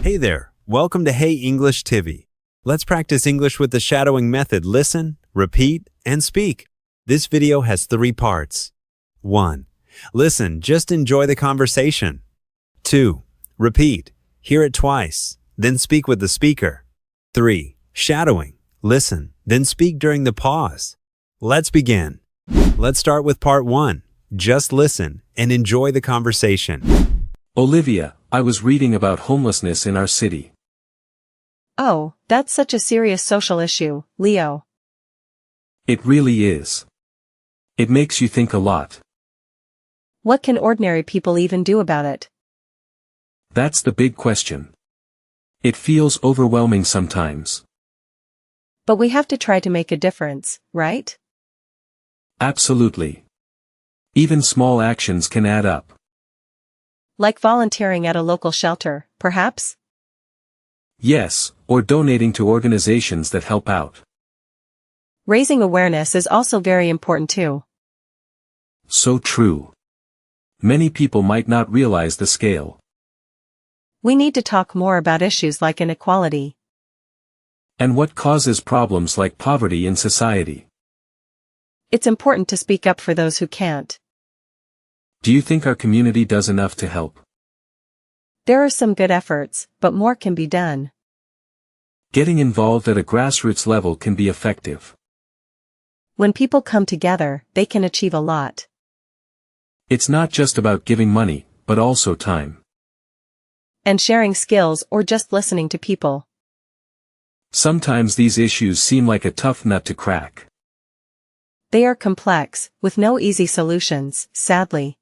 Hey there, welcome to Hey English TV. Let's practice English with the shadowing method. Listen, repeat, and speak. This video has 3 parts. 1. Listen, just enjoy the conversation. 2. Repeat, hear it twice, then speak with the speaker. 3. Shadowing, listen, then speak during the pause. Let's begin. Let's start with part 1. Just listen and enjoy the conversation. Olivia, I was reading about homelessness in our city. Oh, that's such a serious social issue, Leo. It really is. It makes you think a lot. What can ordinary people even do about it? That's the big question. It feels overwhelming sometimes. But we have to try to make a difference, right? Absolutely. Even small actions can add up. Like volunteering at a local shelter, perhaps? Yes, or donating to organizations that help out. Raising awareness is also very important too. So true. Many people might not realize the scale. We need to talk more about issues like inequality. And what causes problems like poverty in society. It's important to speak up for those who can't. Do you think our community does enough to help? There are some good efforts, but more can be done. Getting involved at a grassroots level can be effective. When people come together, they can achieve a lot. It's not just about giving money, but also time. And sharing skills or just listening to people. Sometimes these issues seem like a tough nut to crack. They are complex, with no easy solutions, sadly.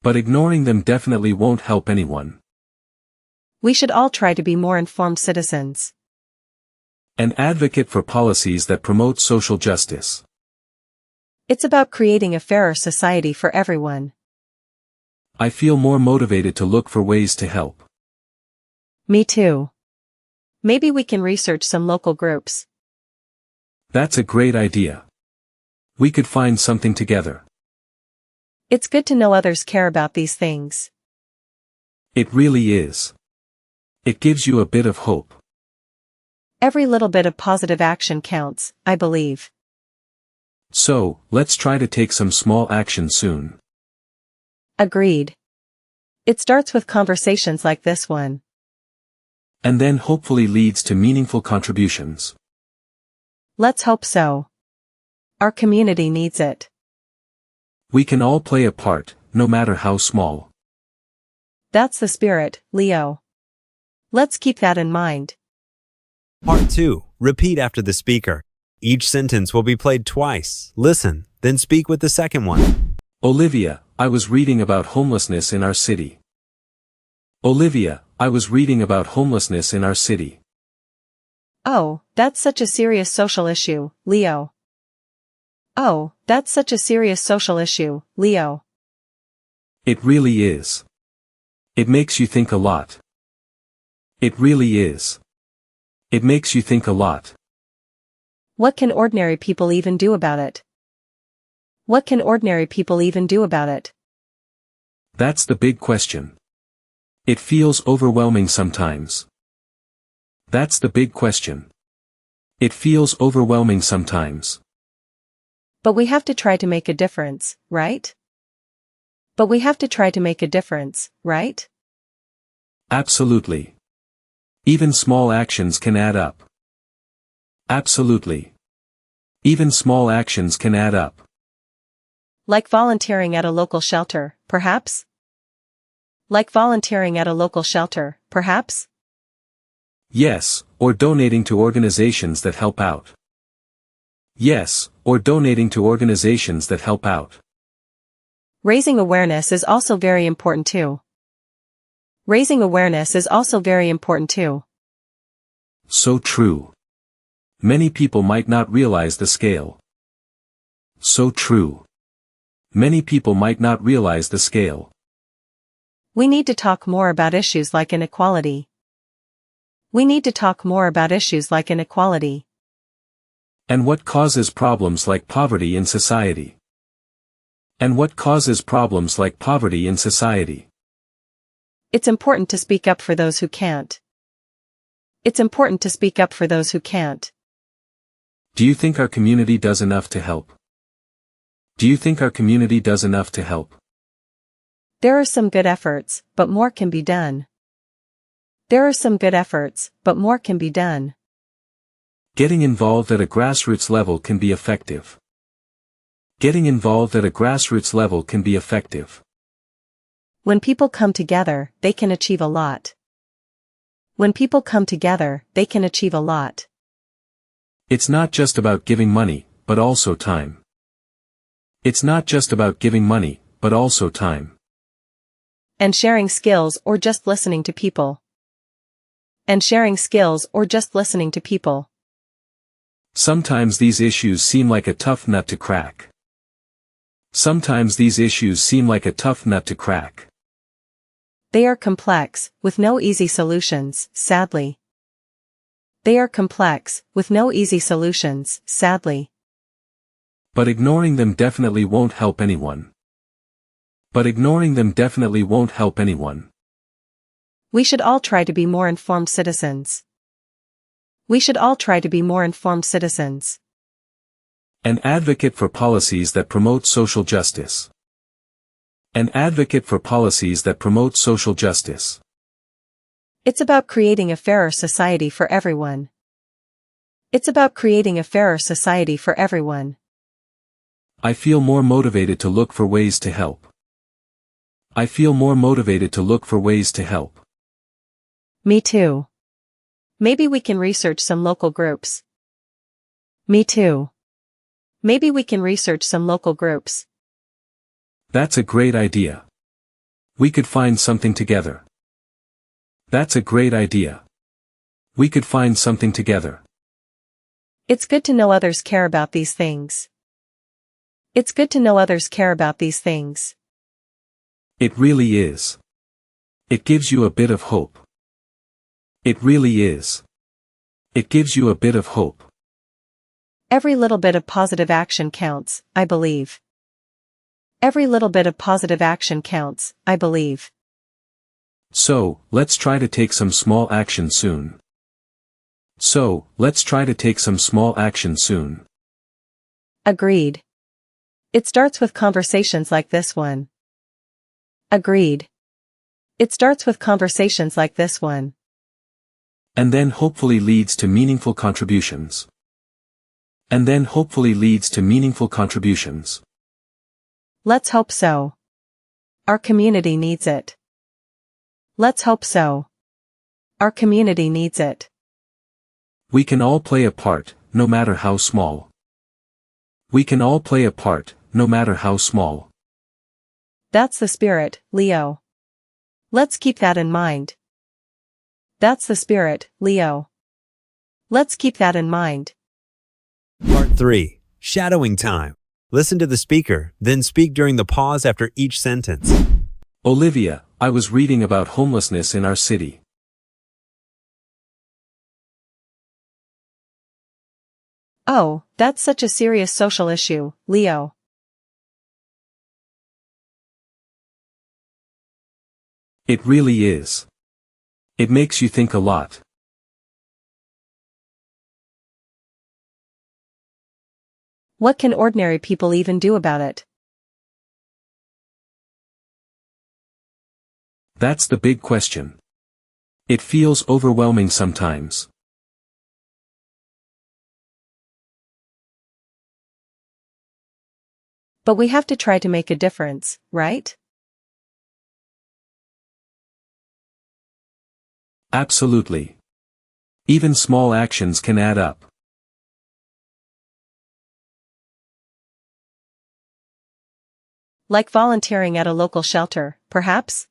But ignoring them definitely won't help anyone. We should all try to be more informed citizens. And advocate for policies that promote social justice. It's about creating a fairer society for everyone. I feel more motivated to look for ways to help. Me too. Maybe we can research some local groups. That's a great idea. We could find something together. It's good to know others care about these things. It really is. It gives you a bit of hope. Every little bit of positive action counts, I believe. So, let's try to take some small action soon. Agreed. It starts with conversations like this one. And then hopefully leads to meaningful contributions. Let's hope so. Our community needs it. We can all play a part, no matter how small. That's the spirit, Leo. Let's keep that in mind. Part 2. Repeat after the speaker. Each sentence will be played twice. Listen, then speak with the second one. Olivia, I was reading about homelessness in our city. Olivia, I was reading about homelessness in our city. Oh, that's such a serious social issue, Leo. Oh, that's such a serious social issue, Leo. It really is. It makes you think a lot. It really is. It makes you think a lot. What can ordinary people even do about it? What can ordinary people even do about it? That's the big question. It feels overwhelming sometimes. That's the big question. It feels overwhelming sometimes. But we have to try to make a difference, right? But we have to try to make a difference, right? Absolutely. Even small actions can add up. Absolutely. Even small actions can add up. Like volunteering at a local shelter, perhaps? Like volunteering at a local shelter, perhaps? Yes, or donating to organizations that help out. Yes, or donating to organizations that help out. Raising awareness is also very important too. Raising awareness is also very important too. So true. Many people might not realize the scale. So true. Many people might not realize the scale. We need to talk more about issues like inequality. We need to talk more about issues like inequality. And what causes problems like poverty in society. And what causes problems like poverty in society. It's important to speak up for those who can't. It's important to speak up for those who can't. Do you think our community does enough to help? Do you think our community does enough to help? There are some good efforts, but more can be done. There are some good efforts, but more can be done. Getting involved at a grassroots level can be effective. Getting involved at a grassroots level can be effective. When people come together, they can achieve a lot. When people come together, they can achieve a lot. It's not just about giving money, but also time. It's not just about giving money, but also time. And sharing skills or just listening to people. And sharing skills or just listening to people. Sometimes these issues seem like a tough nut to crack. Sometimes these issues seem like a tough nut to crack. They are complex, with no easy solutions, sadly. They are complex, with no easy solutions, sadly. But ignoring them definitely won't help anyone. But ignoring them definitely won't help anyone. We should all try to be more informed citizens. We should all try to be more informed citizens. An advocate for policies that promote social justice. An advocate for policies that promote social justice. It's about creating a fairer society for everyone. It's about creating a fairer society for everyone. I feel more motivated to look for ways to help. I feel more motivated to look for ways to help. Me too. Maybe we can research some local groups. Me too. Maybe we can research some local groups. That's a great idea. We could find something together. That's a great idea. We could find something together. It's good to know others care about these things. It's good to know others care about these things. It really is. It gives you a bit of hope. It really is. It gives you a bit of hope. Every little bit of positive action counts, I believe. Every little bit of positive action counts, I believe. So, let's try to take some small action soon. So, let's try to take some small action soon. Agreed. It starts with conversations like this one. Agreed. It starts with conversations like this one. And then hopefully leads to meaningful contributions. And then hopefully leads to meaningful contributions. Let's hope so. Our community needs it. Let's hope so. Our community needs it. We can all play a part, no matter how small. We can all play a part, no matter how small. That's the spirit, Leo. Let's keep that in mind. That's the spirit, Leo. Let's keep that in mind. Part 3. Shadowing time. Listen to the speaker, then speak during the pause after each sentence. Olivia, I was reading about homelessness in our city. Oh, that's such a serious social issue, Leo. It really is. It makes you think a lot. What can ordinary people even do about it? That's the big question. It feels overwhelming sometimes. But we have to try to make a difference, right? Absolutely. Even small actions can add up. Like volunteering at a local shelter, perhaps?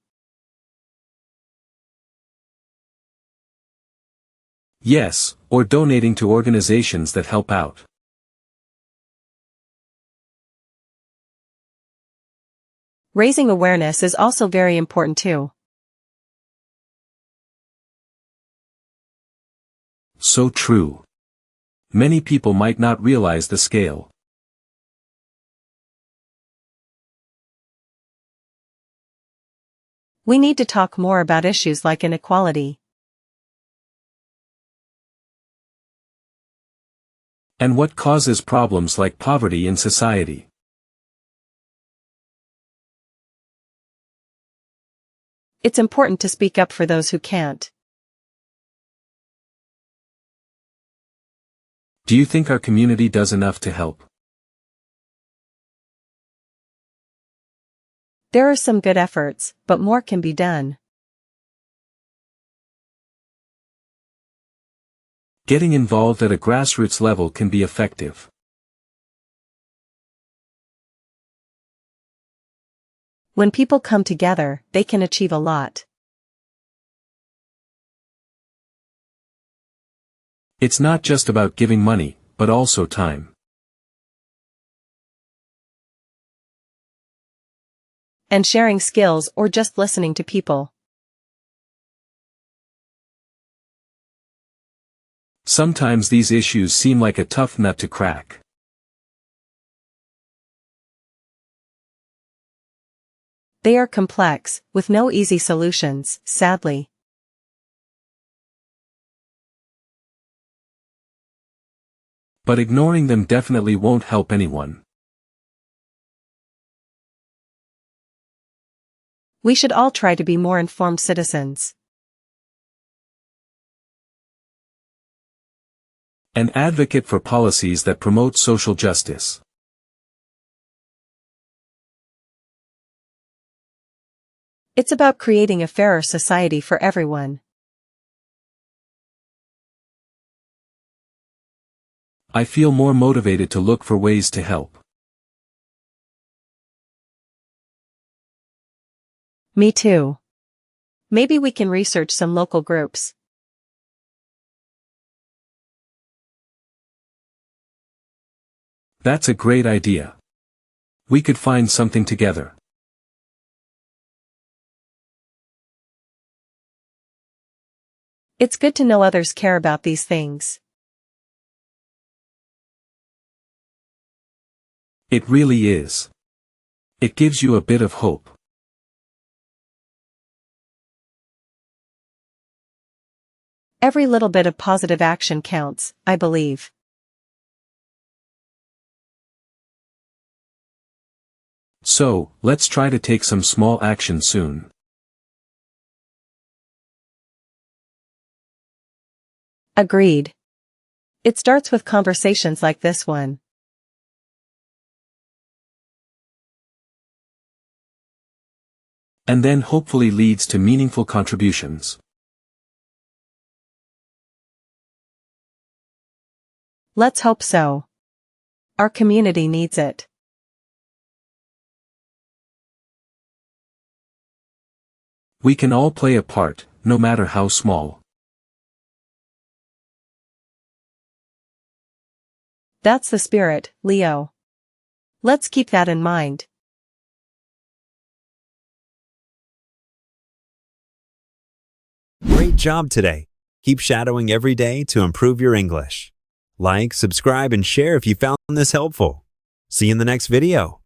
Yes, or donating to organizations that help out. Raising awareness is also very important too. So true. Many people might not realize the scale. We need to talk more about issues like inequality. And what causes problems like poverty in society? It's important to speak up for those who can't. Do you think our community does enough to help? There are some good efforts, but more can be done. Getting involved at a grassroots level can be effective. When people come together, they can achieve a lot. It's not just about giving money, but also time. And sharing skills or just listening to people. Sometimes these issues seem like a tough nut to crack. They are complex, with no easy solutions, sadly. But ignoring them definitely won't help anyone. We should all try to be more informed citizens. An advocate for policies that promote social justice. It's about creating a fairer society for everyone. I feel more motivated to look for ways to help. Me too. Maybe we can research some local groups. That's a great idea. We could find something together. It's good to know others care about these things. It really is. It gives you a bit of hope. Every little bit of positive action counts, I believe. So, let's try to take some small action soon. Agreed. It starts with conversations like this one. And then hopefully leads to meaningful contributions. Let's hope so. Our community needs it. We can all play a part, no matter how small. That's the spirit, Leo. Let's keep that in mind. Great job today. Keep shadowing every day to improve your English. Like, subscribe, and share if you found this helpful. See you in the next video.